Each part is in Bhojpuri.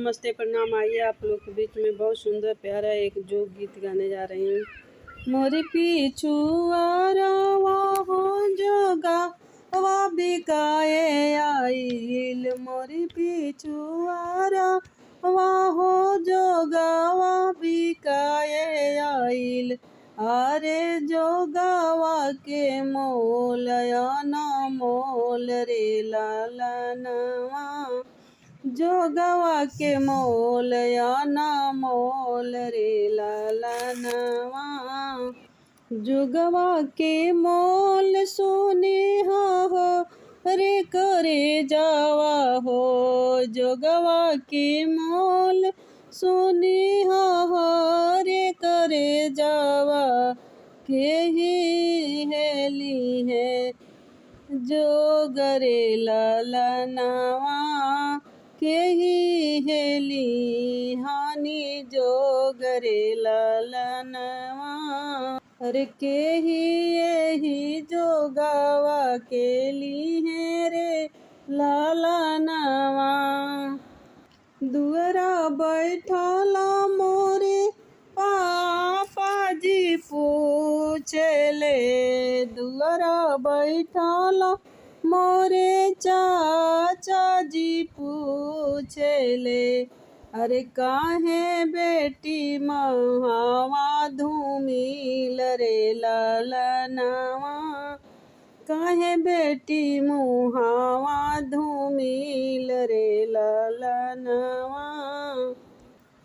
नमस्ते, प्रणाम। आइए आप लोग के बीच में बहुत सुंदर प्यारा एक जो गीत गाने जा रही हूँ। मोरी पीछू आरावा हो जोगा वा बिकाए आइल, मोरी पीछू आरावा हो जोगा वा बिकाए आइल। अरे जोगावा के मोल या ना मोल रे लालनवा, जोगवा के मोल या ना मोल रे लालनवा। जोगवा के मोल सोने हो रे करे जावा हो, जोगवा के मोल सोने हो रे करे जावा। के ही हेली है जोगरे लालनवा, के ही हेली हानि जोगरे लालनवा। अरे के ही यही जोगावा के ली है रे लालनवा। दुअरा बैठला मोरे पापा जी पूछले, दुअरा बैठला मोरे चाचा जी पूछले। अरे काहे बेटी महावा धूमिल रे लालनवा, काहे बेटी मुहावा धूमिल रे लालनवा।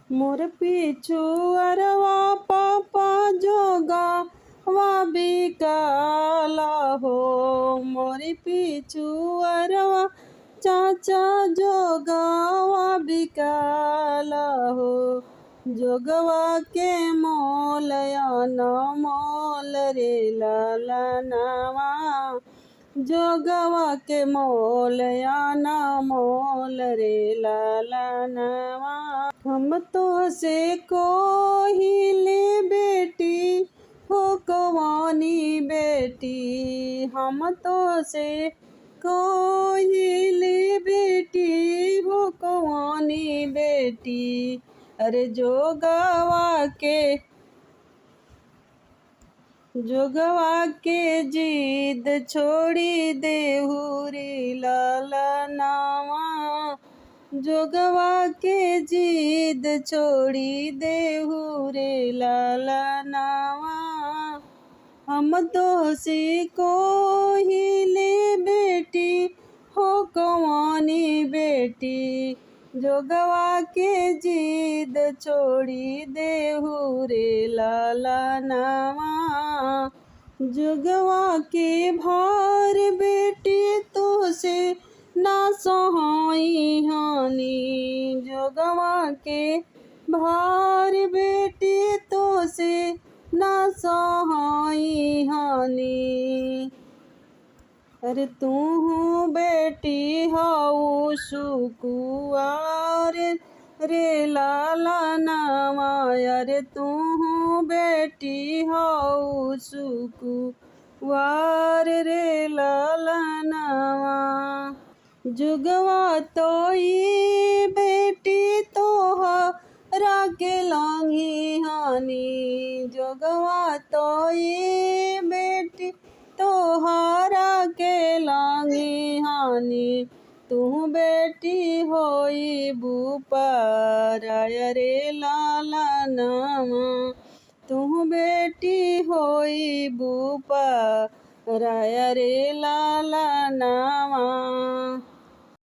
मोर पीछू अरवा पापा जोगा वा बिकाला हो, मोरी पीछू अरवा चाचा जोगा वा बिकाला हो। जोगवा के मोल या ना मोल रे लालनवा, जोगवा के मोल या ना मोल रे लालनवा। हम तो से कोहिले बेटी हो कवानी बेटी, हम तो से कोहिले बेटी हो कवानी बेटी। अरे जोगवा के जिद छोड़ी देहु रे लालनवा, जोगवा के जिद छोड़ी देहु रे लालनवा। हम तो से कोहिले बेटी हो कवानी बेटी, जोगवा के जिद छोड़ी देहु रे लालनवा। जोगवा के भार बेटी तो से ना सहाई हानि, जोगवा के भार बेटी तो से ना सहाई हानि। अरे तू बेटी हाउ सुकुआर रे लालनवा, अरे तू बेटी हाउ सुकुआर रे लालनवा। जुगवा तो ये बेटी तोहरा के लांगी हानि, जोगवा तो ये बेटी तोहरा के लांगी हानि। तू बेटी होई बुपराय रे लालनवा, तू बेटी होई बुपराय रे लालनवा।